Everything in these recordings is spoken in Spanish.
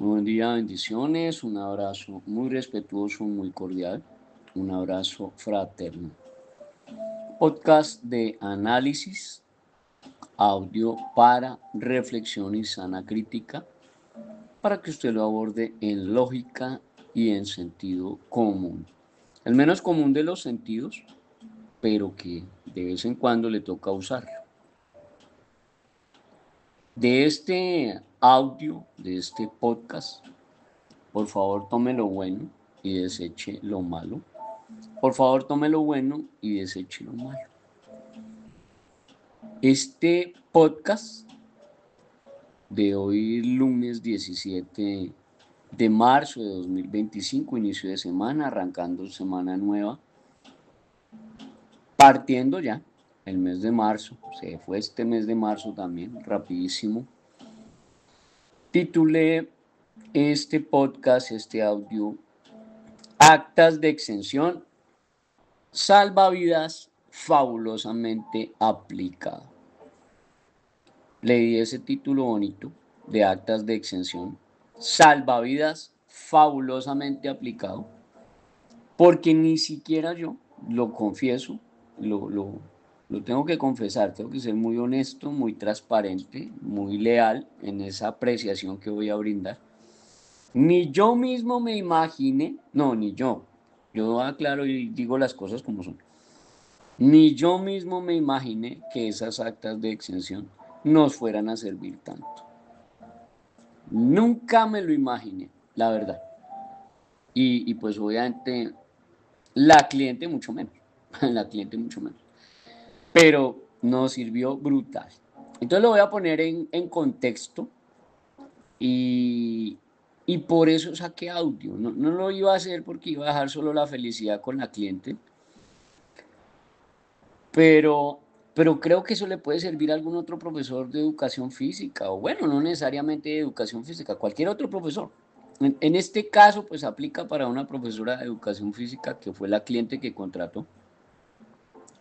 Buen día, bendiciones, un abrazo muy respetuoso, muy cordial, un abrazo fraterno. Podcast de análisis, audio para reflexión y sana crítica, para que usted lo aborde en lógica y en sentido común. El menos común de los sentidos, pero que de vez en cuando le toca usarlo. De este audio, de este podcast, por favor tome lo bueno y deseche lo malo. Por favor, tome lo bueno y deseche lo malo. Este podcast de hoy, lunes 17 de marzo de 2025, inicio de semana, arrancando semana nueva, partiendo ya el mes de marzo, se fue este mes de marzo también, rapidísimo. Titulé este podcast, este audio, Actas de exención, salvavidas fabulosamente aplicado. Leí ese título bonito de actas de exención, salvavidas fabulosamente aplicado, porque ni siquiera yo, lo confieso, lo, lo, lo tengo que confesar, tengo que ser muy honesto, muy transparente, muy leal en esa apreciación que voy a brindar. Ni yo mismo me imaginé, no, ni yo aclaro y digo las cosas como son. Ni yo mismo me imaginé que esas actas de exención nos fueran a servir tanto. Nunca me lo imaginé, la verdad. Y pues obviamente la cliente mucho menos, la cliente mucho menos. Pero nos sirvió brutal. Entonces lo voy a poner en contexto y, y por eso saqué audio. No lo iba a hacer porque iba a dejar solo la felicidad con la cliente, pero, pero creo que eso le puede servir a algún otro profesor de educación física, o bueno, no necesariamente de educación física, cualquier otro profesor. En este caso, pues aplica para una profesora de educación física que fue la cliente que contrató.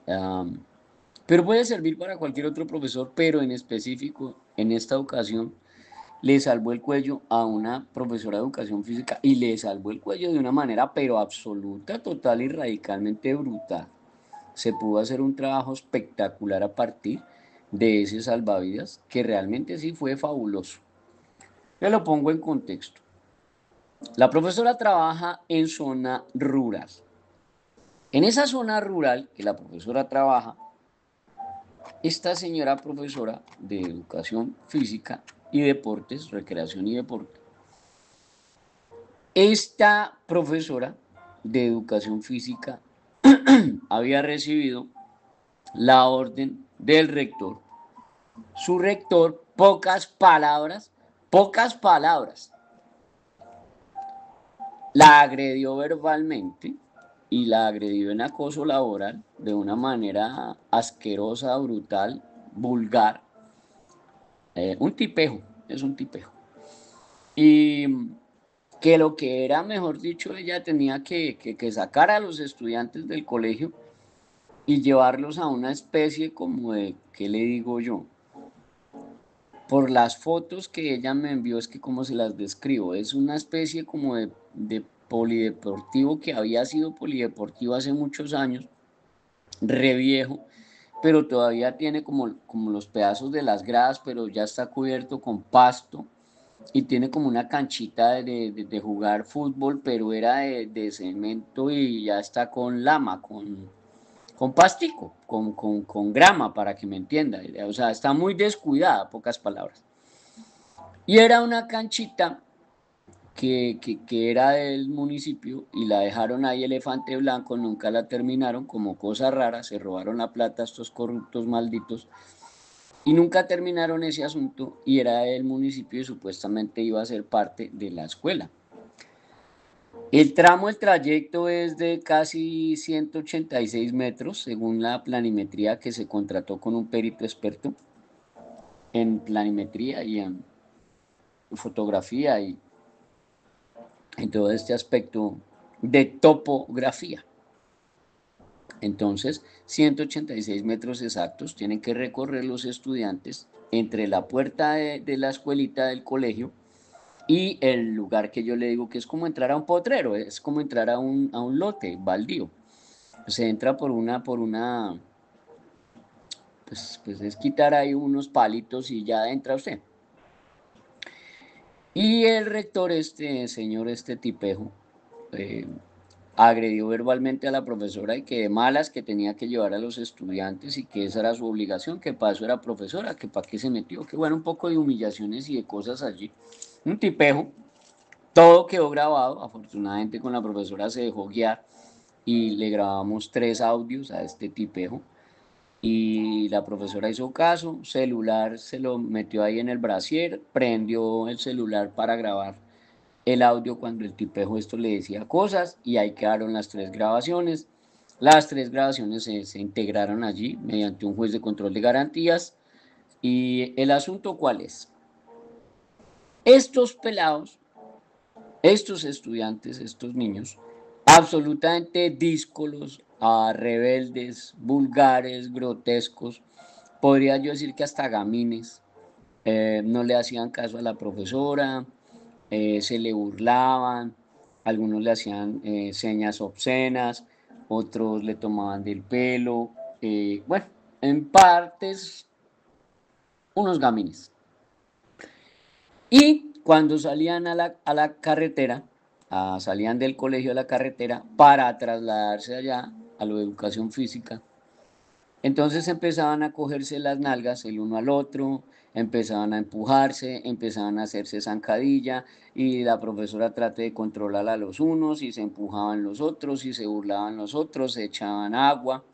Um, pero puede servir para cualquier otro profesor, pero en específico, en esta ocasión, le salvó el cuello a una profesora de educación física y le salvó el cuello de una manera, pero absoluta, total y radicalmente brutal. Se pudo hacer un trabajo espectacular a partir de ese salvavidas, que realmente sí fue fabuloso. Yo lo pongo en contexto. La profesora trabaja en zona rural. En esa zona rural que la profesora trabaja, esta señora profesora de educación física y deportes, recreación y deporte, esta profesora de educación física había recibido la orden del rector. Su rector, pocas palabras, la agredió verbalmente y la agredió en acoso laboral de una manera asquerosa, brutal, vulgar. Un tipejo, es un tipejo. Y que lo que era, mejor dicho, ella tenía que sacar a los estudiantes del colegio y llevarlos a una especie como de, ¿qué le digo yo? Por las fotos que ella me envió, es que como se las describo, es una especie como de polideportivo que había sido polideportivo hace muchos años, re viejo, pero todavía tiene como los pedazos de las gradas, pero ya está cubierto con pasto y tiene como una canchita de jugar fútbol, pero era de cemento y ya está con lama, con pastico, con grama, para que me entienda. O sea, está muy descuidada, pocas palabras. Y era una canchita que era del municipio y la dejaron ahí elefante blanco, nunca la terminaron, como cosa rara, se robaron la plata estos corruptos malditos y nunca terminaron ese asunto y era del municipio y supuestamente iba a ser parte de la escuela. El trayecto es de casi 186 metros, según la planimetría que se contrató con un perito experto en planimetría y en fotografía y en todo este aspecto de topografía. Entonces, 186 metros exactos tienen que recorrer los estudiantes entre la puerta de la escuelita del colegio y el lugar que yo le digo que es como entrar a un potrero, es como entrar a un lote baldío. Se entra pues es quitar ahí unos palitos y ya entra usted. Y el rector, señor, tipejo, eh, agredió verbalmente a la profesora y que de malas que tenía que llevar a los estudiantes y que esa era su obligación, que para eso era profesora, que para qué se metió, que bueno, un poco de humillaciones y de cosas allí. Un tipejo, todo quedó grabado, afortunadamente con la profesora se dejó guiar y le grabamos 3 audios a este tipejo y la profesora hizo caso, celular se lo metió ahí en el brasier, prendió el celular para grabar el audio cuando el tipejo esto le decía cosas y ahí quedaron las 3 grabaciones. Las 3 grabaciones se integraron allí mediante un juez de control de garantías. ¿Y el asunto cuál es? Estos pelados, estos estudiantes, estos niños, absolutamente díscolos, rebeldes, vulgares, grotescos, podría yo decir que hasta gamines, no le hacían caso a la profesora, se le burlaban, algunos le hacían señas obscenas, otros le tomaban del pelo, bueno, en partes, unos gamines. Y cuando salían a la carretera, salían del colegio a la carretera para trasladarse allá a lo de educación física, entonces empezaban a cogerse las nalgas el uno al otro, empezaban a empujarse, empezaban a hacerse zancadilla y la profesora trate de controlar a los unos y se empujaban los otros y se burlaban los otros, se echaban agua,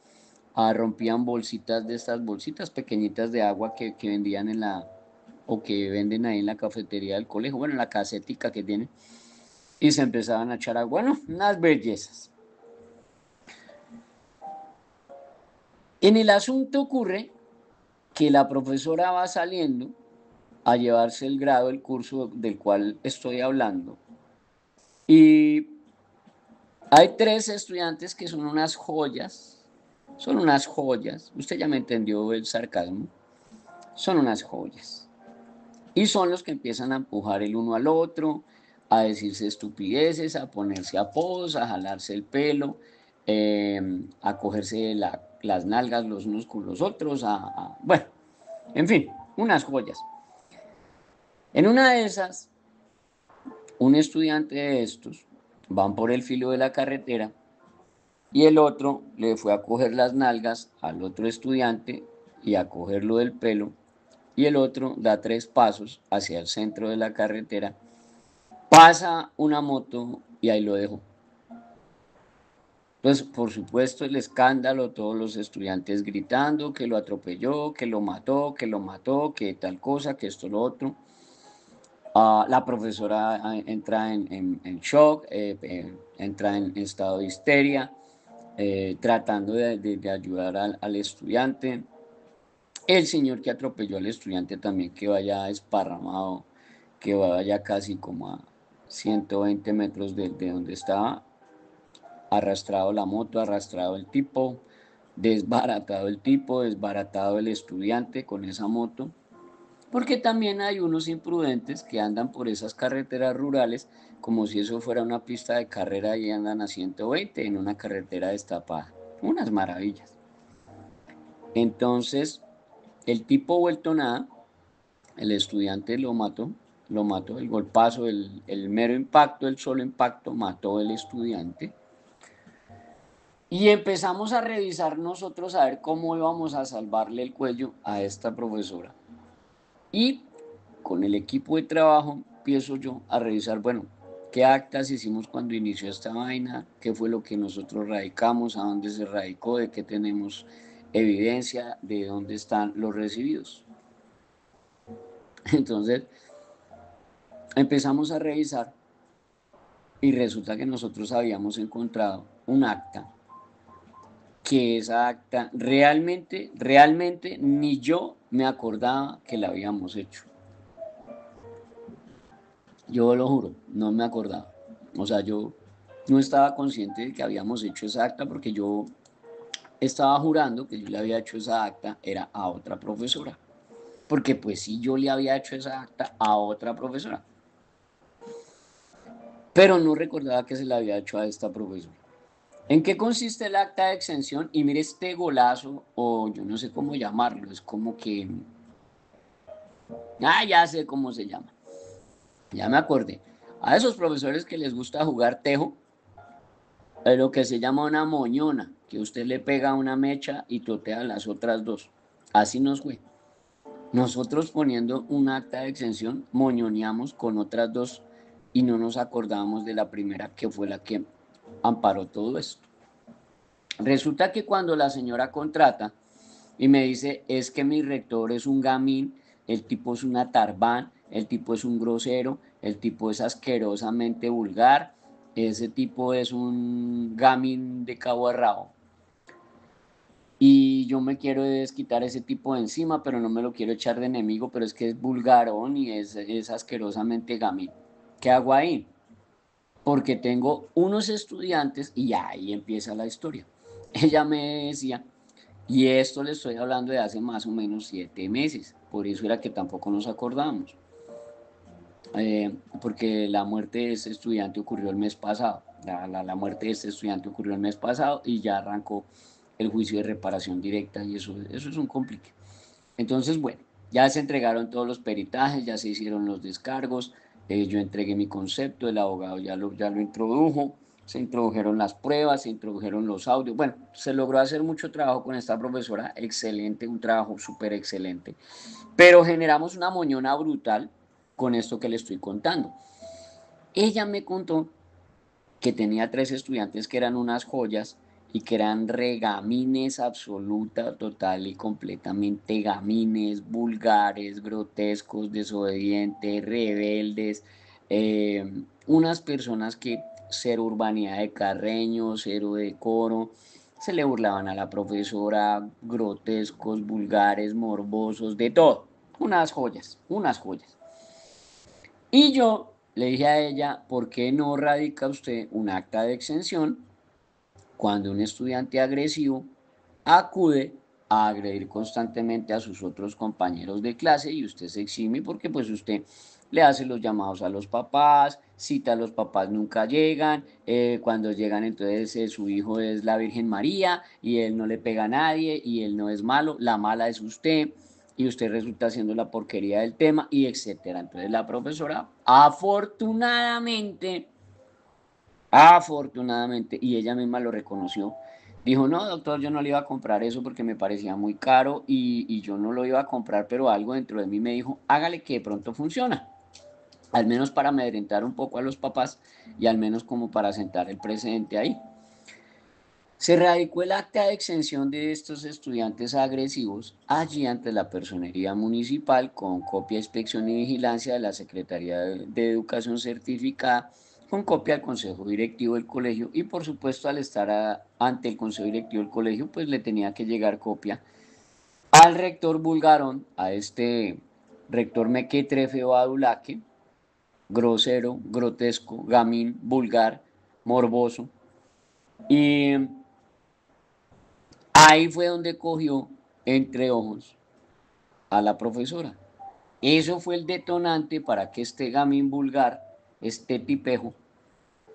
rompían bolsitas de estas bolsitas pequeñitas de agua que vendían o que venden ahí en la cafetería del colegio, bueno, en la casetica que tienen, y se empezaban a echar agua, bueno, unas bellezas. En el asunto ocurre que la profesora va saliendo a llevarse el grado, el curso del cual estoy hablando. Y hay 3 estudiantes que son unas joyas, usted ya me entendió el sarcasmo, son unas joyas. Y son los que empiezan a empujar el uno al otro, a decirse estupideces, a ponerse apodos, a jalarse el pelo, a cogerse las nalgas los unos con los otros, bueno, en fin, unas joyas. En una de esas, un estudiante de estos van por el filo de la carretera y el otro le fue a coger las nalgas al otro estudiante y a cogerlo del pelo y el otro da 3 pasos hacia el centro de la carretera, pasa una moto y ahí lo dejó. Pues por supuesto el escándalo, todos los estudiantes gritando que lo atropelló, que lo mató, que tal cosa, que esto, lo otro. La profesora entra en shock, entra en estado de histeria, tratando de ayudar al estudiante. El señor que atropelló al estudiante también quedó allá esparramado, quedó allá casi como a 120 metros de donde estaba, arrastrado la moto, arrastrado el tipo, desbaratado el estudiante con esa moto. Porque también hay unos imprudentes que andan por esas carreteras rurales como si eso fuera una pista de carrera y andan a 120 en una carretera destapada. Unas maravillas. Entonces, el tipo vuelto nada, el estudiante lo mató, el golpazo, el mero impacto, el solo impacto mató el estudiante. Y empezamos a revisar nosotros a ver cómo íbamos a salvarle el cuello a esta profesora. Y con el equipo de trabajo empiezo yo a revisar, bueno, qué actas hicimos cuando inició esta vaina, qué fue lo que nosotros radicamos, a dónde se radicó, de qué tenemos evidencia, de dónde están los recibidos. Entonces empezamos a revisar y resulta que nosotros habíamos encontrado un acta, que esa acta realmente ni yo me acordaba que la habíamos hecho. Yo lo juro, no me acordaba. O sea, yo no estaba consciente de que habíamos hecho esa acta porque yo estaba jurando que yo le había hecho esa acta era a otra profesora. Porque pues sí, yo le había hecho esa acta a otra profesora. pero no recordaba que se la había hecho a esta profesora. ¿En qué consiste el acta de exención? Y mire este golazo, o yo no sé cómo llamarlo, es como que, ya sé cómo se llama, ya me acordé. A esos profesores que les gusta jugar tejo, es lo que se llama una moñona, que usted le pega una mecha y totea las otras dos. Así nos fue. Nosotros poniendo un acta de exención, moñoneamos con otras dos y no nos acordábamos de la primera que fue la que amparó todo esto. Resulta que cuando la señora contrata y me dice, es que mi rector es un gamín, el tipo es una tarbán, el tipo es un grosero, el tipo es asquerosamente vulgar, ese tipo es un gamín de cabo a rabo. Y yo me quiero desquitar ese tipo de encima, pero no me lo quiero echar de enemigo, pero es que es vulgarón y es asquerosamente gamín. ¿Qué hago ahí? Porque tengo unos estudiantes y ahí empieza la historia. Ella me decía, y esto le estoy hablando de hace más o menos 7 meses, por eso era que tampoco nos acordamos, porque la muerte de este estudiante ocurrió el mes pasado, la muerte de este estudiante ocurrió el mes pasado y ya arrancó el juicio de reparación directa y eso es un complique. Entonces, bueno, ya se entregaron todos los peritajes, ya se hicieron los descargos, yo entregué mi concepto, el abogado ya lo introdujo, se introdujeron las pruebas, se introdujeron los audios, bueno, se logró hacer mucho trabajo con esta profesora, excelente, un trabajo súper excelente, pero generamos una moñona brutal con esto que le estoy contando. Ella me contó que tenía 3 estudiantes que eran unas joyas y que eran regamines absoluta, total y completamente gamines, vulgares, grotescos, desobedientes, rebeldes, unas personas que cero urbanidad de Carreño, cero decoro, se le burlaban a la profesora, grotescos, vulgares, morbosos, de todo, unas joyas, unas joyas. Y yo le dije a ella, ¿por qué no radica usted un acta de exención cuando un estudiante agresivo acude a agredir constantemente a sus otros compañeros de clase y usted se exime porque pues usted le hace los llamados a los papás, cita a los papás, nunca llegan, cuando llegan entonces su hijo es la Virgen María y él no le pega a nadie y él no es malo, la mala es usted y usted resulta siendo la porquería del tema y etcétera. Entonces la profesora afortunadamente, y ella misma lo reconoció, dijo, no, doctor, yo no le iba a comprar eso porque me parecía muy caro y yo no lo iba a comprar, pero algo dentro de mí me dijo, hágale que de pronto funciona, al menos para amedrentar un poco a los papás y al menos como para sentar el precedente ahí. Se radicó el acta de exención de estos estudiantes agresivos allí ante la personería municipal con copia de inspección y vigilancia de la Secretaría de Educación certificada, con copia al Consejo Directivo del colegio y por supuesto al estar ante el Consejo Directivo del colegio pues le tenía que llegar copia al rector Bulgarón, a este rector mequetrefe o adulaque, grosero, grotesco, gamín, vulgar, morboso. Y ahí fue donde cogió entre ojos a la profesora. Eso fue el detonante para que este gamín vulgar, este tipejo,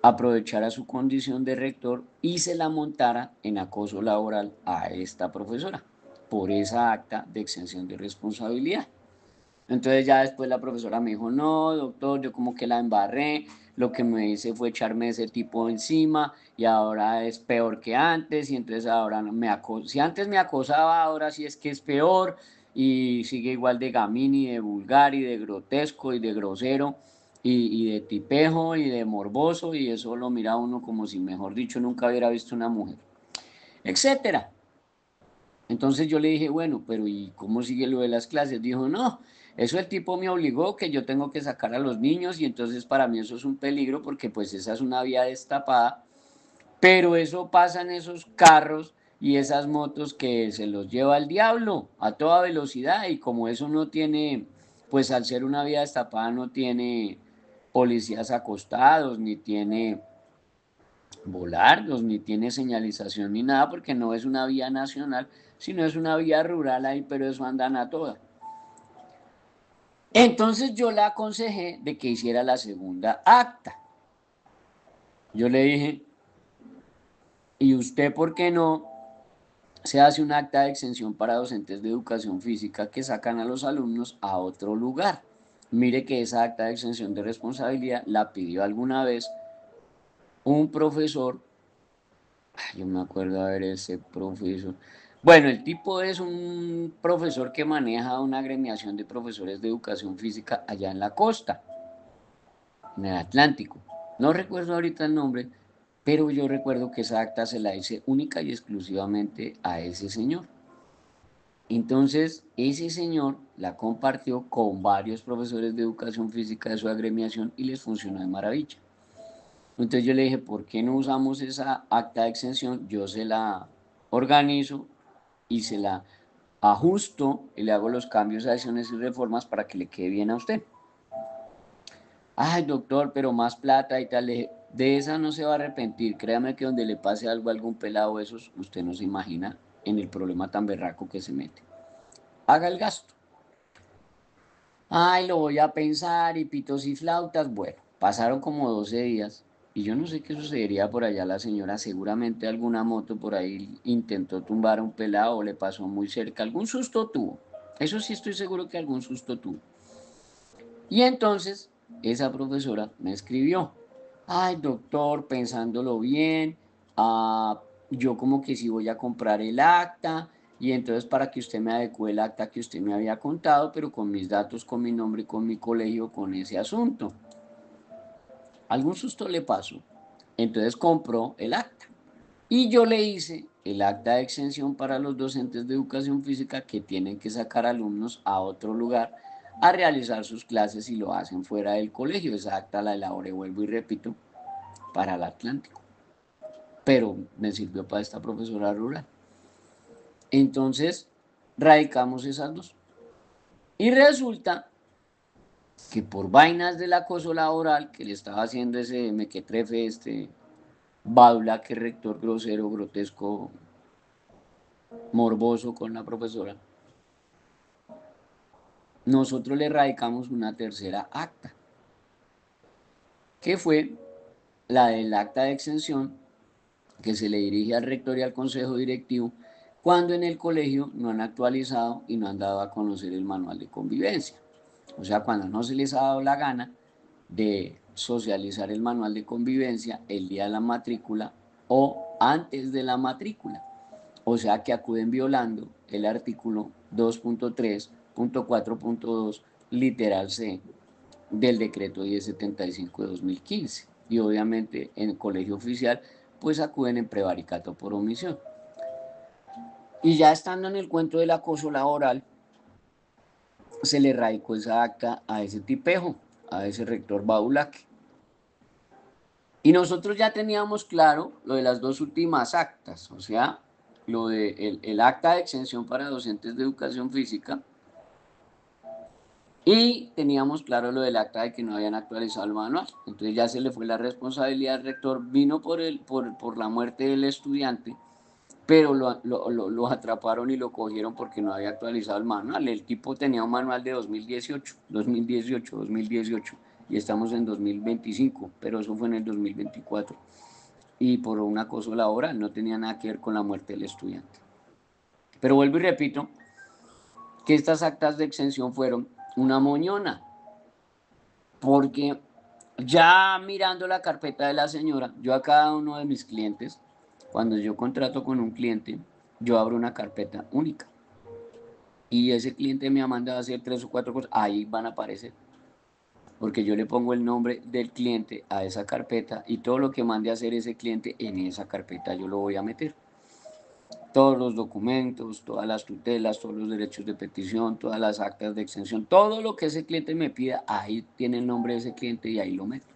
aprovechara su condición de rector y se la montara en acoso laboral a esta profesora por esa acta de exención de responsabilidad. Entonces ya después la profesora me dijo, no, doctor, yo como que la embarré, lo que me hice fue echarme ese tipo encima y ahora es peor que antes y entonces ahora me acosa, si antes me acosaba, ahora sí es que es peor y sigue igual de gamín y de vulgar y de grotesco y de grosero y de tipejo y de morboso y eso lo mira uno como si mejor dicho nunca hubiera visto una mujer, etcétera. Entonces yo le dije, bueno, pero ¿y cómo sigue lo de las clases? Dijo, no, eso el tipo me obligó que yo tengo que sacar a los niños y entonces para mí eso es un peligro porque pues esa es una vía destapada, pero eso pasa en esos carros y esas motos que se los lleva el diablo a toda velocidad y como eso no tiene, pues al ser una vía destapada no tiene policías acostados, ni tiene volarlos, ni tiene señalización ni nada, porque no es una vía nacional, sino es una vía rural ahí, pero eso andan a toda. Entonces yo la aconsejé de que hiciera la segunda acta. Yo le dije, ¿y usted por qué no se hace un acta de exención para docentes de educación física que sacan a los alumnos a otro lugar? Mire que esa acta de exención de responsabilidad la pidió alguna vez un profesor. Yo me acuerdo a ver ese profesor. Bueno, el tipo es un profesor que maneja una agremiación de profesores de educación física allá en la costa, en el Atlántico. No recuerdo ahorita el nombre, pero yo recuerdo que esa acta se la hice única y exclusivamente a ese señor. Entonces, ese señor la compartió con varios profesores de educación física de su agremiación y les funcionó de maravilla. Entonces yo le dije, ¿por qué no usamos esa acta de exención? Yo se la organizo y se la ajusto y le hago los cambios, adiciones y reformas para que le quede bien a usted. Ay, doctor, pero más plata y tal. De esa no se va a arrepentir. Créame que donde le pase algo a algún pelado de esos, usted no se imagina en el problema tan berraco que se mete. Haga el gasto. Ay, lo voy a pensar y pitos y flautas. Bueno, pasaron como 12 días y yo no sé qué sucedería por allá. La señora seguramente alguna moto por ahí intentó tumbar a un pelado o le pasó muy cerca. Algún susto tuvo. Eso sí estoy seguro que algún susto tuvo. Y entonces esa profesora me escribió, ay doctor, pensándolo bien, yo como que sí voy a comprar el acta y entonces para que usted me adecue el acta que usted me había contado, pero con mis datos, con mi nombre, con mi colegio, con ese asunto. Algún susto le pasó. Entonces compró el acta. Y yo le hice el acta de exención para los docentes de educación física que tienen que sacar alumnos a otro lugar a realizar sus clases y lo hacen fuera del colegio. Esa acta la elaboré, vuelvo y repito, para el Atlántico. Pero me sirvió para esta profesora rural. Entonces, radicamos esas dos. Y resulta que por vainas del acoso laboral que le estaba haciendo ese mequetrefe, este Baula, que rector grosero, grotesco, morboso con la profesora, nosotros le radicamos una tercera acta, que fue la del acta de exención que se le dirige al rector y al consejo directivo cuando en el colegio no han actualizado y no han dado a conocer el manual de convivencia. O sea, cuando no se les ha dado la gana de socializar el manual de convivencia el día de la matrícula o antes de la matrícula. O sea que acuden violando el artículo 2.3.4.2 literal C del decreto 1075 de 2015. Y obviamente en el colegio oficial pues acuden en prevaricato por omisión. Y ya estando en el cuento del acoso laboral, se le radicó esa acta a ese tipejo, a ese rector Baulaque. Y nosotros ya teníamos claro lo de las dos últimas actas, o sea, lo de el acta de exención para docentes de educación física y teníamos claro lo del acta de que no habían actualizado el manual. Entonces ya se le fue la responsabilidad al rector, vino por la muerte del estudiante, pero lo atraparon y lo cogieron porque no había actualizado el manual. El tipo tenía un manual de 2018, y estamos en 2025, pero eso fue en el 2024. Y por un acoso laboral, no tenía nada que ver con la muerte del estudiante. Pero vuelvo y repito que estas actas de exención fueron una moñona, porque ya mirando la carpeta de la señora, yo a cada uno de mis clientes, cuando yo contrato con un cliente, yo abro una carpeta única. Y ese cliente me ha mandado a hacer 3 o 4 cosas, ahí van a aparecer. Porque yo le pongo el nombre del cliente a esa carpeta y todo lo que mande a hacer ese cliente en esa carpeta yo lo voy a meter. Todos los documentos, todas las tutelas, todos los derechos de petición, todas las actas de exención, todo lo que ese cliente me pida, ahí tiene el nombre de ese cliente y ahí lo meto.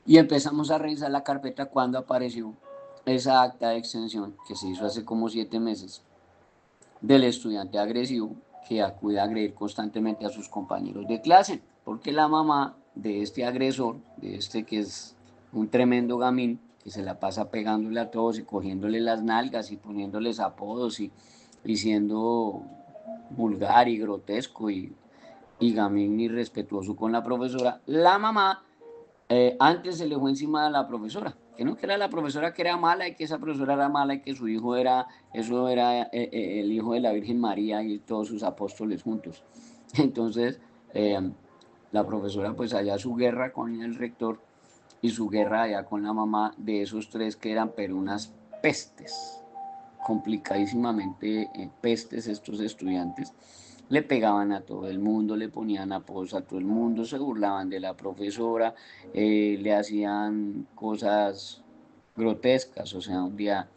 Y empezamos a revisar la carpeta cuando apareció esa acta de exención que se hizo hace como 7 meses del estudiante agresivo que acude a agredir constantemente a sus compañeros de clase, porque la mamá de este agresor, de este que es un tremendo gamín, que se la pasa pegándole a todos y cogiéndole las nalgas y poniéndoles apodos y siendo vulgar y grotesco y gamín irrespetuoso con la profesora, la mamá antes se le fue encima a la profesora, que no, que era la profesora que era mala y que esa profesora era mala y que su hijo era, eso era el hijo de la Virgen María y todos sus apóstoles juntos. Entonces, eh, la profesora pues allá su guerra con el rector y su guerra allá con la mamá de esos tres que eran pero unas pestes, complicadísimamente pestes estos estudiantes. Le pegaban a todo el mundo, le ponían apodos a todo el mundo, se burlaban de la profesora, le hacían cosas grotescas. O sea, un día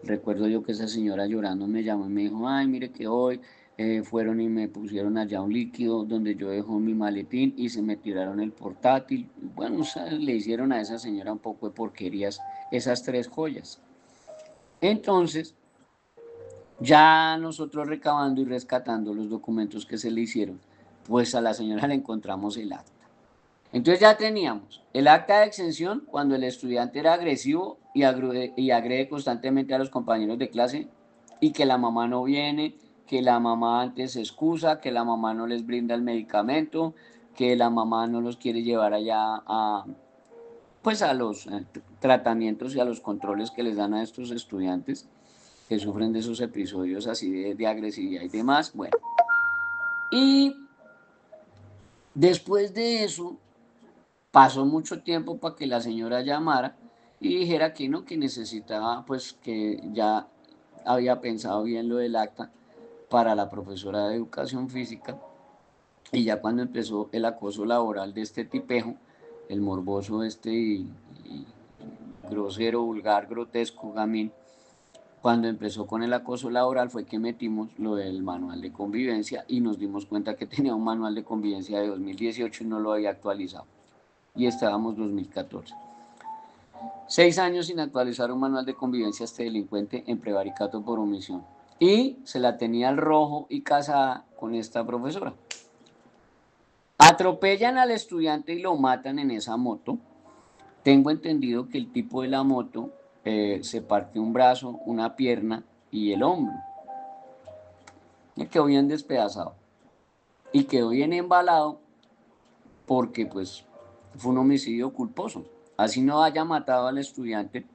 recuerdo yo que esa señora llorando me llamó y me dijo, ay, mire que hoy fueron y me pusieron allá un líquido donde yo dejo mi maletín y se me tiraron el portátil. Bueno, o sea, le hicieron a esa señora un poco de porquerías esas tres joyas. Entonces, ya nosotros recabando y rescatando los documentos que se le hicieron, pues a la señora le encontramos el acta. Entonces ya teníamos el acta de exención cuando el estudiante era agresivo y agrede constantemente a los compañeros de clase y que la mamá no viene, que la mamá antes se excusa, que la mamá no les brinda el medicamento, que la mamá no los quiere llevar allá pues a los tratamientos y a los controles que les dan a estos estudiantes que sufren de esos episodios así de agresividad y demás. Bueno, y después de eso pasó mucho tiempo para que la señora llamara y dijera que no, que necesitaba, pues que ya había pensado bien lo del acta para la profesora de educación física. Y ya cuando empezó el acoso laboral de este tipejo, el morboso este y grosero, vulgar, grotesco, gamín, cuando empezó con el acoso laboral fue que metimos lo del manual de convivencia y nos dimos cuenta que tenía un manual de convivencia de 2018 y no lo había actualizado. Y estábamos 2014. 6 años sin actualizar un manual de convivencia a este delincuente en prevaricato por omisión. Y se la tenía al rojo y casada con esta profesora. Atropellan al estudiante y lo matan en esa moto. Tengo entendido que el tipo de la moto se partió un brazo, una pierna y el hombro. Y quedó bien despedazado. Y quedó bien embalado porque pues fue un homicidio culposo. Así no haya matado al estudiante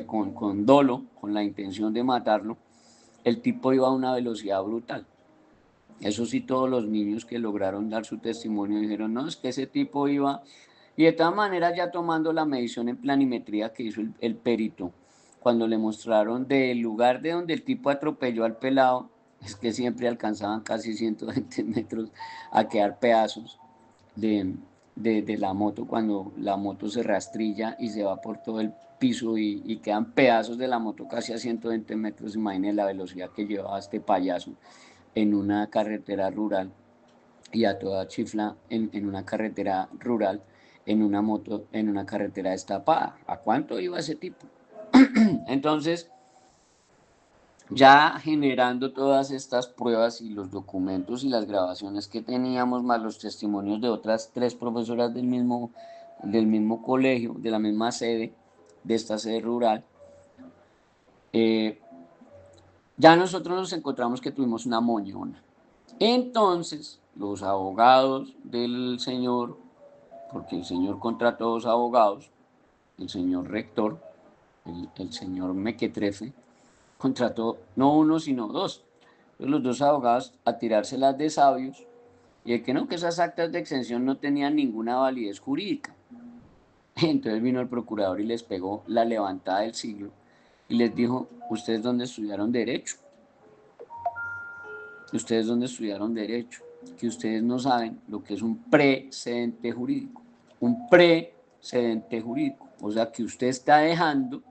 con dolo, con la intención de matarlo, el tipo iba a una velocidad brutal. Eso sí, todos los niños que lograron dar su testimonio dijeron, no, es que ese tipo iba, y de todas maneras ya tomando la medición en planimetría que hizo el perito, cuando le mostraron del lugar de donde el tipo atropelló al pelado, es que siempre alcanzaban casi 120 metros a quedar pedazos de, de la moto cuando la moto se rastrilla y se va por todo el piso y quedan pedazos de la moto casi a 120 metros. Imaginen la velocidad que llevaba este payaso en una carretera rural y a toda chifla en una carretera rural, en una moto, en una carretera destapada. ¿A cuánto iba ese tipo? Entonces, ya generando todas estas pruebas y los documentos y las grabaciones que teníamos, más los testimonios de otras tres profesoras del mismo colegio, de la misma sede, de esta sede rural, eh, ya nosotros nos encontramos que tuvimos una moñona. Entonces, los abogados del señor, porque el señor contrató dos abogados, el señor rector, el señor Mequetrefe, contrató no uno, sino dos. Entonces, los dos abogados a tirárselas de sabios y de que no, que esas actas de exención no tenían ninguna validez jurídica. Entonces vino el procurador y les pegó la levantada del siglo y les dijo, ¿ustedes dónde estudiaron derecho? ¿Ustedes dónde estudiaron derecho? Que ustedes no saben lo que es un precedente jurídico. Un precedente jurídico. O sea, que usted está dejando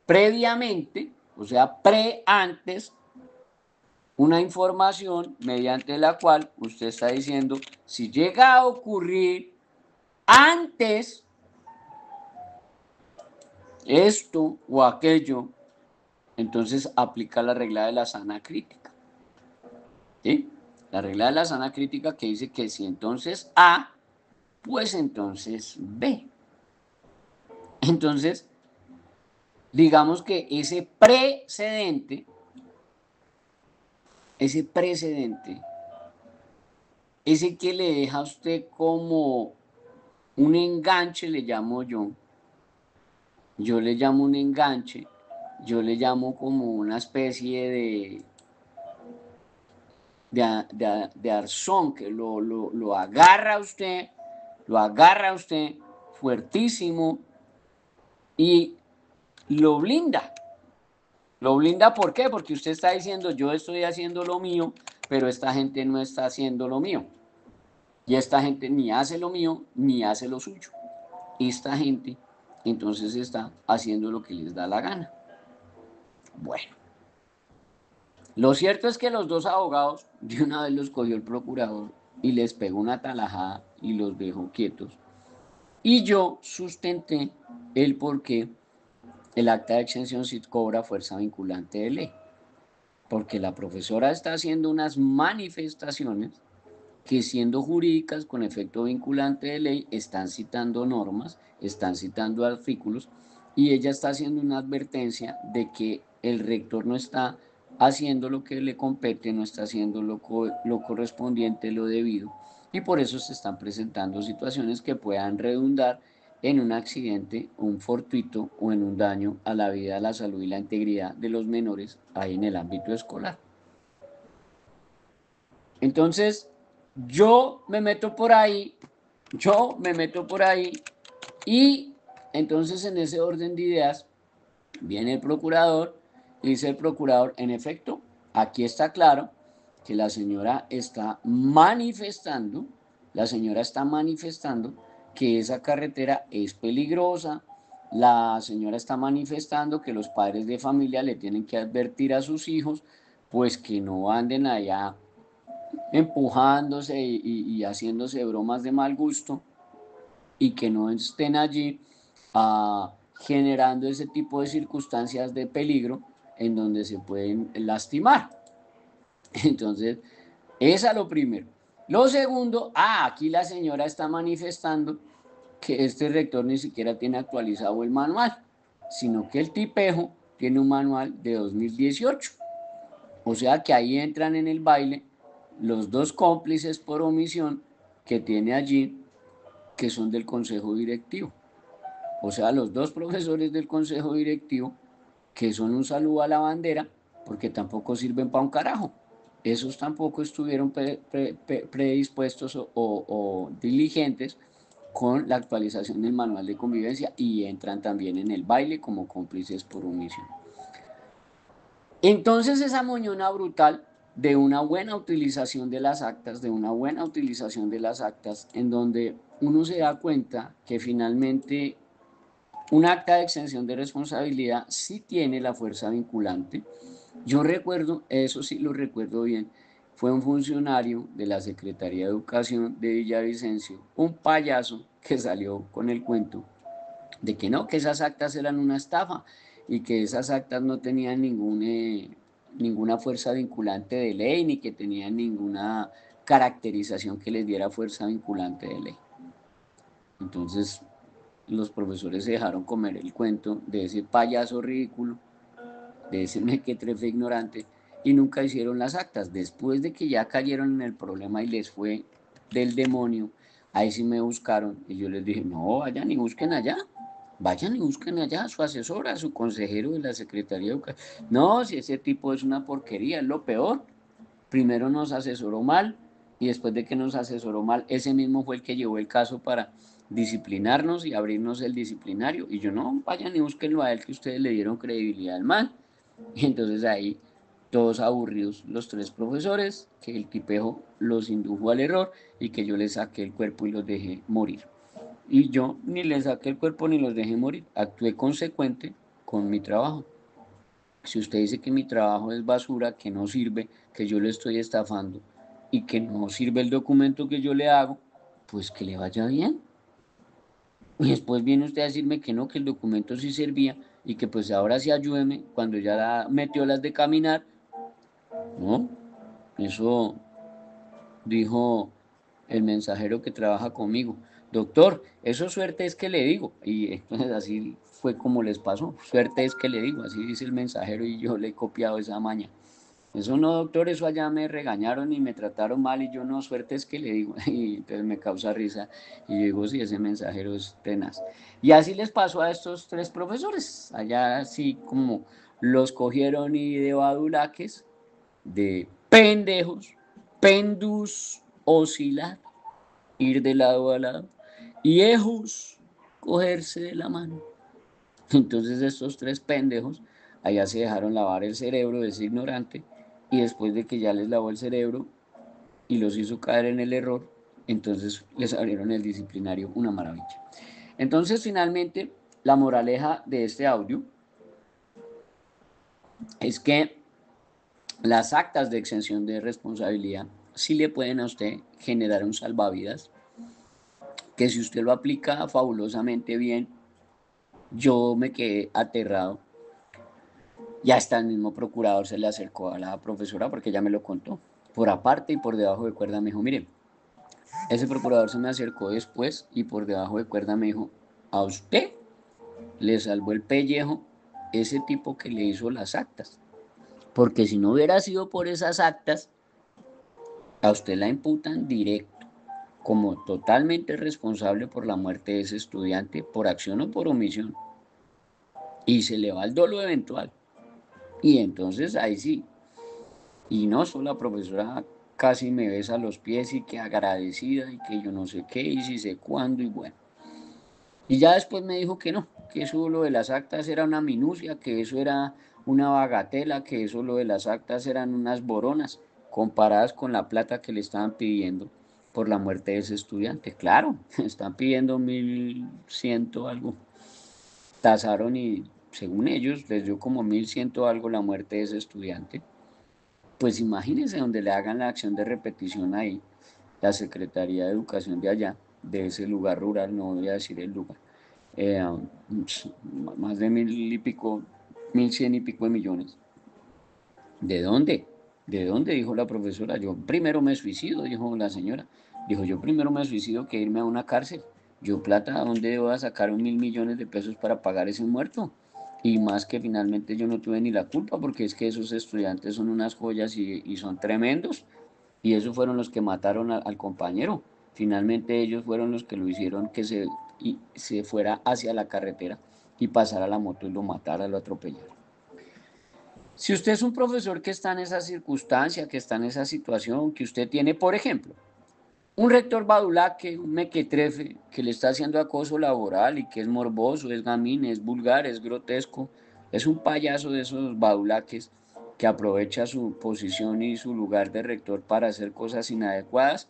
previamente, o sea, antes, una información mediante la cual usted está diciendo, si llega a ocurrir antes esto o aquello, entonces aplica la regla de la sana crítica. ¿Sí? La regla de la sana crítica que dice que si entonces A, pues entonces B. Entonces, digamos que ese precedente, ese que le deja a usted como un enganche le llamo yo le llamo un enganche, yo le llamo como una especie de arzón que lo lo agarra a usted fuertísimo y lo blinda. Lo blinda, ¿por qué? Porque usted está diciendo, yo estoy haciendo lo mío, pero esta gente no está haciendo lo mío. Y esta gente ni hace lo mío, ni hace lo suyo. Esta gente entonces está haciendo lo que les da la gana. Bueno, lo cierto es que los dos abogados de una vez los cogió el procurador y les pegó una talajada y los dejó quietos. Y yo sustenté el por qué el acta de exención sí cobra fuerza vinculante de ley. Porque la profesora está haciendo unas manifestaciones que, siendo jurídicas con efecto vinculante de ley, están citando normas, están citando artículos, y ella está haciendo una advertencia de que el rector no está haciendo lo que le compete, no está haciendo lo correspondiente, lo debido, y por eso se están presentando situaciones que puedan redundar en un accidente, un fortuito o en un daño a la vida, a la salud y la integridad de los menores ahí en el ámbito escolar. Entonces, yo me meto por ahí, yo me meto por ahí y entonces en ese orden de ideas viene el procurador y dice el procurador, en efecto, aquí está claro que la señora está manifestando que esa carretera es peligrosa, la señora está manifestando que los padres de familia le tienen que advertir a sus hijos, pues que no anden allá empujándose y haciéndose bromas de mal gusto y que no estén allí generando ese tipo de circunstancias de peligro en donde se pueden lastimar. Entonces, esa es lo primero. Lo segundo, aquí la señora está manifestando que este rector ni siquiera tiene actualizado el manual, sino que el tipejo tiene un manual de 2018. O sea que ahí entran en el baile los dos cómplices por omisión que tiene allí, que son del consejo directivo. O sea, los dos profesores del consejo directivo, que son un saludo a la bandera, porque tampoco sirven para un carajo. Esos tampoco estuvieron predispuestos o diligentes con la actualización del manual de convivencia y entran también en el baile como cómplices por omisión. Entonces esa moñona brutal de una buena utilización de las actas, en donde uno se da cuenta que finalmente un acta de exención de responsabilidad sí tiene la fuerza vinculante. Yo recuerdo, eso sí lo recuerdo bien, fue un funcionario de la Secretaría de Educación de Villavicencio, un payaso que salió con el cuento de que no, que esas actas eran una estafa y que esas actas no tenían ninguna fuerza vinculante de ley ni que tenían ninguna caracterización que les diera fuerza vinculante de ley. Entonces los profesores se dejaron comer el cuento de ese payaso ridículo, de ese mequetrefe ignorante, y nunca hicieron las actas. Después de que ya cayeron en el problema y les fue del demonio, ahí sí me buscaron y yo les dije, no, vayan y busquen allá. Vayan y busquen allá a su asesora, a su consejero de la Secretaría de Educación. No, si ese tipo es una porquería, es lo peor. Primero nos asesoró mal y después de que nos asesoró mal, ese mismo fue el que llevó el caso para disciplinarnos y abrirnos el disciplinario. Y yo, no, vayan y búsquenlo a él, que ustedes le dieron credibilidad al mal. Y entonces ahí, todos aburridos, los tres profesores, que el tipejo los indujo al error y que yo les saqué el cuerpo y los dejé morir. Y yo ni les saqué el cuerpo ni los dejé morir. Actué consecuente con mi trabajo. Si usted dice que mi trabajo es basura, que no sirve, que yo le estoy estafando y que no sirve el documento que yo le hago, pues que le vaya bien. Y después viene usted a decirme que no, que el documento sí servía y que pues ahora sí ayúdeme cuando ya metió las de caminar. No, eso dijo el mensajero que trabaja conmigo. Doctor, eso suerte es que le digo. Y entonces así fue como les pasó. Suerte es que le digo, así dice el mensajero y yo le he copiado esa maña. Eso no, doctor, eso allá me regañaron y me trataron mal y yo no, suerte es que le digo, y entonces me causa risa y yo digo, sí, ese mensajero es tenaz. Y así les pasó a estos tres profesores, allá así como los cogieron y de badulaques, de pendejos, pendus oscilar, ir de lado a lado, y ejos, cogerse de la mano. Entonces estos tres pendejos allá se dejaron lavar el cerebro de ese ignorante y después de que ya les lavó el cerebro y los hizo caer en el error, entonces les abrieron el disciplinario, una maravilla. Entonces finalmente la moraleja de este audio es que las actas de exención de responsabilidad sí le pueden a usted generar un salvavidas que si usted lo aplica fabulosamente bien, yo me quedé aterrado. Ya hasta el mismo procurador se le acercó a la profesora porque ella me lo contó. Por aparte y por debajo de cuerda me dijo, mire, ese procurador se me acercó después y por debajo de cuerda me dijo, a usted le salvó el pellejo ese tipo que le hizo las actas. Porque si no hubiera sido por esas actas, a usted la imputan directo como totalmente responsable por la muerte de ese estudiante por acción o por omisión. Y se le va el dolo eventual. Y entonces ahí sí, y no, solo la profesora casi me besa los pies y que agradecida y que yo no sé qué y si sé cuándo y bueno. Y ya después me dijo que no, que eso lo de las actas era una minucia, que eso era una bagatela, que eso lo de las actas eran unas boronas comparadas con la plata que le estaban pidiendo por la muerte de ese estudiante. Claro, están pidiendo 1.100 algo. Tasaron y según ellos les dio como 1.100 algo la muerte de ese estudiante. Pues imagínense donde le hagan la acción de repetición ahí, la Secretaría de Educación de allá, de ese lugar rural, no voy a decir el lugar, eh, más de 1.000 y pico, 1.100 y pico de millones. ¿De dónde? ¿De dónde? Dijo la profesora. Yo primero me suicido, dijo la señora. Dijo, yo primero me suicido que irme a una cárcel. Yo plata, ¿a dónde voy a sacar 1.000 millones de pesos para pagar ese muerto? Y más que finalmente yo no tuve ni la culpa, porque es que esos estudiantes son unas joyas y son tremendos. Y esos fueron los que mataron al compañero. Finalmente ellos fueron los que lo hicieron que se fuera hacia la carretera y pasara la moto y lo matara, lo atropellara. Si usted es un profesor que está en esa circunstancia, que está en esa situación, que usted tiene, por ejemplo, un rector badulaque, un mequetrefe, que le está haciendo acoso laboral y que es morboso, es gamín, es vulgar, es grotesco, es un payaso de esos badulaques que aprovecha su posición y su lugar de rector para hacer cosas inadecuadas,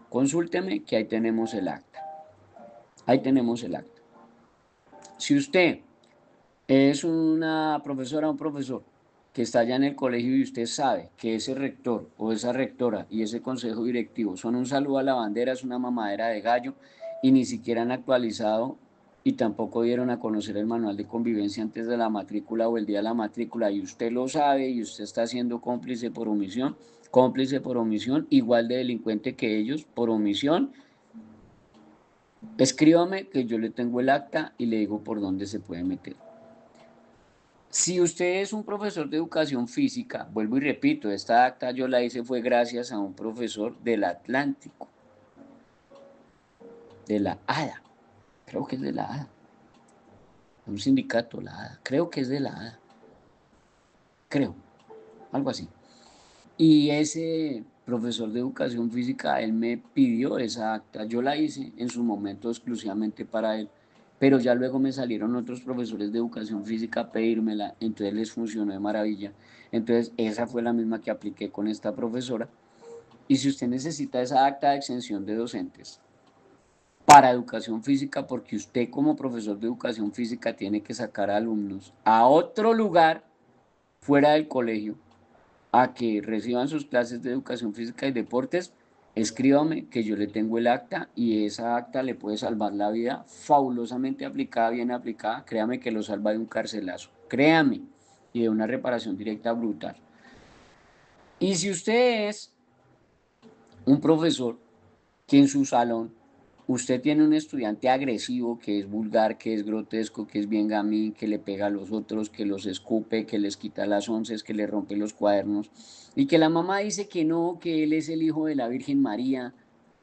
consúlteme que ahí tenemos el acta. Ahí tenemos el acta. Si usted es una profesora o un profesor que está allá en el colegio y usted sabe que ese rector o esa rectora y ese consejo directivo son un saludo a la bandera, es una mamadera de gallo y ni siquiera han actualizado y tampoco dieron a conocer el manual de convivencia antes de la matrícula o el día de la matrícula y usted lo sabe y usted está siendo cómplice por omisión, igual de delincuente que ellos por omisión, escríbame que yo le tengo el acta y le digo por dónde se puede meter. Si usted es un profesor de educación física, vuelvo y repito, esta acta yo la hice fue gracias a un profesor del Atlántico, de la ADA, creo que es de la ADA, un sindicato, la ADA, creo que es de la ADA, creo, algo así. Y ese profesor de educación física, él me pidió esa acta, yo la hice en su momento exclusivamente para él, pero ya luego me salieron otros profesores de educación física a pedírmela, entonces les funcionó de maravilla. Entonces esa fue la misma que apliqué con esta profesora. Y si usted necesita esa acta de exención de docentes para educación física, porque usted como profesor de educación física tiene que sacar a alumnos a otro lugar fuera del colegio a que reciban sus clases de educación física y deportes, escríbame que yo le tengo el acta y esa acta le puede salvar la vida fabulosamente aplicada, bien aplicada. Créame que lo salva de un carcelazo. Créame. Y de una reparación directa brutal. Y si usted es un profesor que en su salón usted tiene un estudiante agresivo, que es vulgar, que es grotesco, que es bien gamín, que le pega a los otros, que los escupe, que les quita las onces, que le rompe los cuadernos, y que la mamá dice que no, que él es el hijo de la Virgen María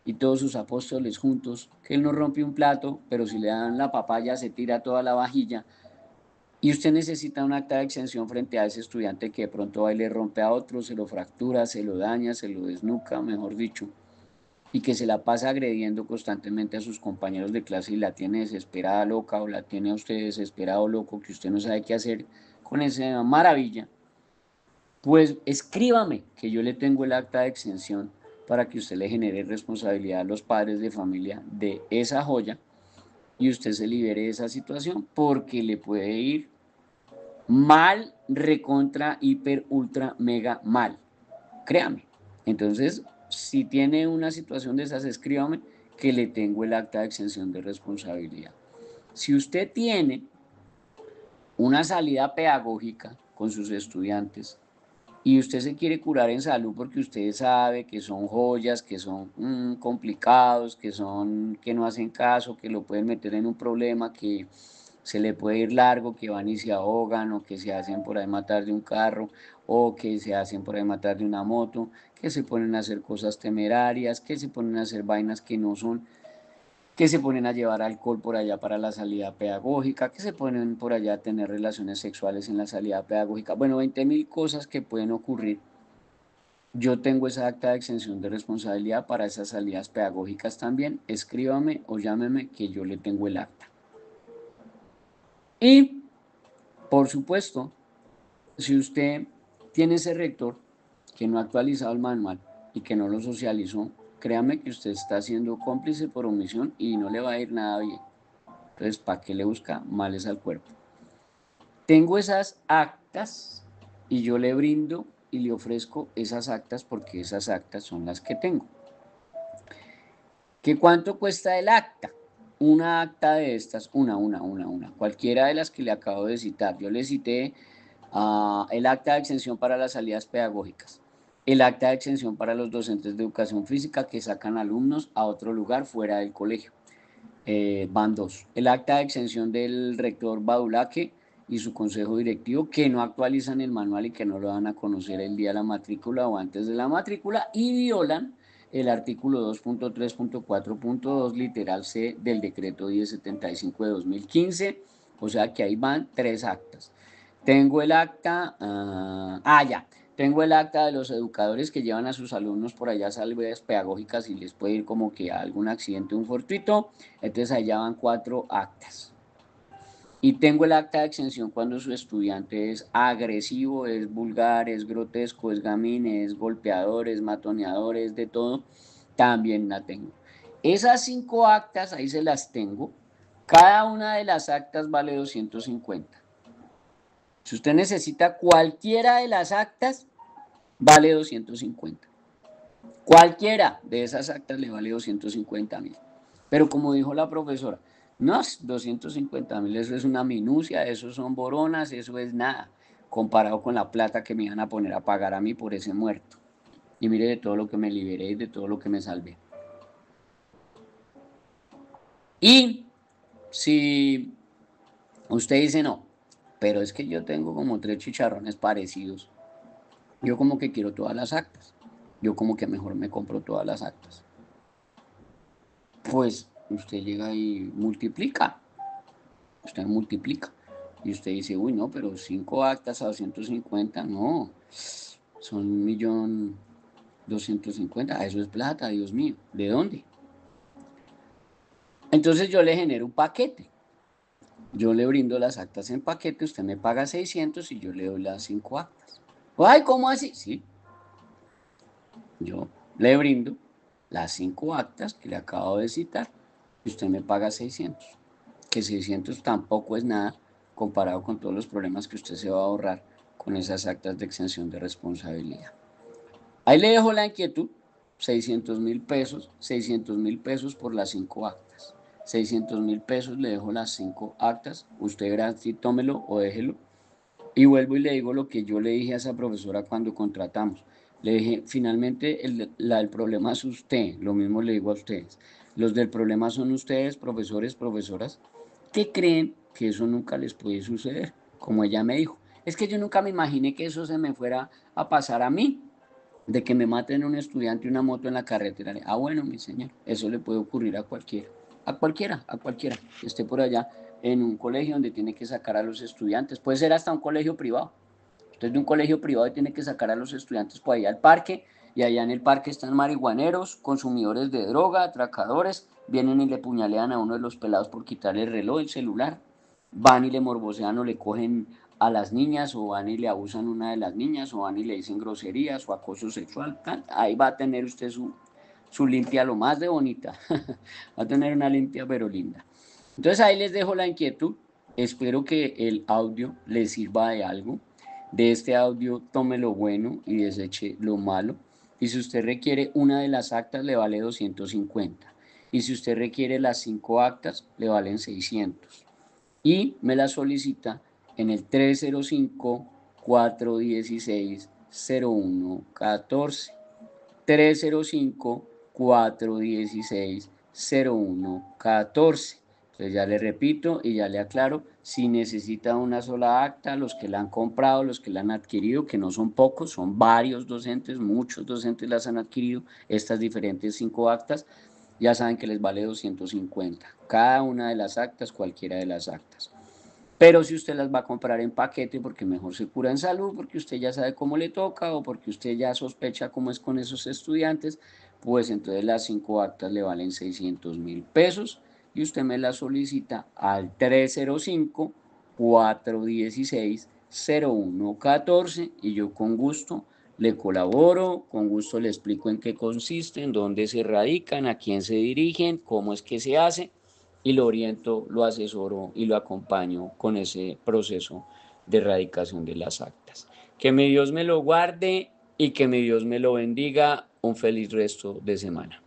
y todos sus apóstoles juntos, que él no rompe un plato, pero si le dan la papaya se tira toda la vajilla, y usted necesita un acta de exención frente a ese estudiante que de pronto va y le rompe a otro, se lo fractura, se lo daña, se lo desnuca, mejor dicho, y que se la pasa agrediendo constantemente a sus compañeros de clase y la tiene desesperada loca o la tiene a usted desesperado loco, que usted no sabe qué hacer con esa maravilla, pues escríbame que yo le tengo el acta de exención para que usted le genere responsabilidad a los padres de familia de esa joya y usted se libere de esa situación porque le puede ir mal, recontra, hiper, ultra, mega mal. Créame. Entonces, si tiene una situación de esas, escríbame que le tengo el acta de exención de responsabilidad. Si usted tiene una salida pedagógica con sus estudiantes y usted se quiere curar en salud porque usted sabe que son joyas, que son complicados, que no hacen caso, que lo pueden meter en un problema, que se le puede ir largo, que van y se ahogan o que se hacen por ahí matar de un carro o que se hacen por ahí matar de una moto, que se ponen a hacer cosas temerarias, que se ponen a hacer vainas que no son, que se ponen a llevar alcohol por allá para la salida pedagógica, que se ponen por allá a tener relaciones sexuales en la salida pedagógica. Bueno, 20.000 cosas que pueden ocurrir. Yo tengo esa acta de exención de responsabilidad para esas salidas pedagógicas también. Escríbame o llámeme que yo le tengo el acta. Y, por supuesto, si usted tiene ese rector que no ha actualizado el manual y que no lo socializó, créame que usted está siendo cómplice por omisión y no le va a ir nada bien. Entonces, ¿para qué le busca males al cuerpo? Tengo esas actas y yo le brindo y le ofrezco esas actas porque esas actas son las que tengo. ¿Qué cuánto cuesta el acta? Una acta de estas, cualquiera de las que le acabo de citar. Yo le cité el acta de exención para las salidas pedagógicas, el acta de exención para los docentes de educación física que sacan alumnos a otro lugar fuera del colegio. Van dos. El acta de exención del rector Badulaque y su consejo directivo que no actualizan el manual y que no lo van a conocer el día de la matrícula o antes de la matrícula y violan el artículo 2.3.4.2 literal C del decreto 1075 de 2015, o sea que ahí van tres actas. Tengo el acta, ya, tengo el acta de los educadores que llevan a sus alumnos por allá a salidas pedagógicas y les puede ir como que a algún accidente, un fortuito, entonces allá van 4 actas. Y tengo el acta de exención cuando su estudiante es agresivo, es vulgar, es grotesco, es gamín, es golpeador, es matoneador, es de todo, también la tengo. Esas 5 actas, ahí se las tengo. Cada una de las actas vale 250. Si usted necesita cualquiera de las actas, vale 250. Cualquiera de esas actas le vale 250.000. Pero como dijo la profesora, no, 250.000, eso es una minucia, eso son boronas, eso es nada, comparado con la plata que me iban a poner a pagar a mí por ese muerto. Y mire de todo lo que me liberé y de todo lo que me salvé. Y si usted dice no, pero es que yo tengo como 3 chicharrones parecidos, yo como que quiero todas las actas, yo como que mejor me compro todas las actas. Pues usted llega y multiplica, usted multiplica. Y usted dice, uy, no, pero 5 actas a 250, no, son 1.250.000, eso es plata, Dios mío, ¿de dónde? Entonces yo le genero un paquete, yo le brindo las actas en paquete, usted me paga 600 y yo le doy las 5 actas. Ay, ¿cómo así? Sí, yo le brindo las 5 actas que le acabo de citar y usted me paga 600, que 600 tampoco es nada comparado con todos los problemas que usted se va a ahorrar con esas actas de exención de responsabilidad. Ahí le dejo la inquietud, 600.000 pesos, 600.000 pesos por las 5 actas. 600.000 pesos le dejo las 5 actas, usted verá si tómelo o déjelo. Y vuelvo y le digo lo que yo le dije a esa profesora cuando contratamos. Le dije, finalmente el problema es usted, lo mismo le digo a ustedes. Los del problema son ustedes, profesores, profesoras, que creen que eso nunca les puede suceder. Como ella me dijo, es que yo nunca me imaginé que eso se me fuera a pasar a mí, de que me maten un estudiante y una moto en la carretera. Ah, bueno, mi señor, eso le puede ocurrir a cualquiera, a cualquiera, que esté por allá en un colegio donde tiene que sacar a los estudiantes. Puede ser hasta un colegio privado. Usted de un colegio privado tiene que sacar a los estudiantes por ahí al parque, y allá en el parque están marihuaneros, consumidores de droga, atracadores, vienen y le puñalean a uno de los pelados por quitarle el reloj, el celular, van y le morbosean o le cogen a las niñas, o van y le abusan a una de las niñas, o van y le dicen groserías o acoso sexual. Ahí va a tener usted su limpia lo más de bonita. Va a tener una limpia pero linda. Entonces ahí les dejo la inquietud. Espero que el audio les sirva de algo. De este audio tome lo bueno y deseche lo malo. Y si usted requiere una de las actas, le vale 250. Y si usted requiere las 5 actas, le valen 600. Y me la solicita en el 305-416-0114. 305-416-0114. Entonces ya le repito y ya le aclaro, si necesita una sola acta, los que la han comprado, los que la han adquirido, que no son pocos, son varios docentes, muchos docentes las han adquirido, estas diferentes 5 actas, ya saben que les vale 250. Cada una de las actas, cualquiera de las actas. Pero si usted las va a comprar en paquete, porque mejor se cura en salud, porque usted ya sabe cómo le toca o porque usted ya sospecha cómo es con esos estudiantes, pues entonces las 5 actas le valen 600.000 pesos y usted me las solicita al 305-416-0114 y yo con gusto le colaboro, con gusto le explico en qué consisten, dónde se radican, a quién se dirigen, cómo es que se hace, y lo oriento, lo asesoro y lo acompaño con ese proceso de erradicación de las actas. Que mi Dios me lo guarde y que mi Dios me lo bendiga. Un feliz resto de semana.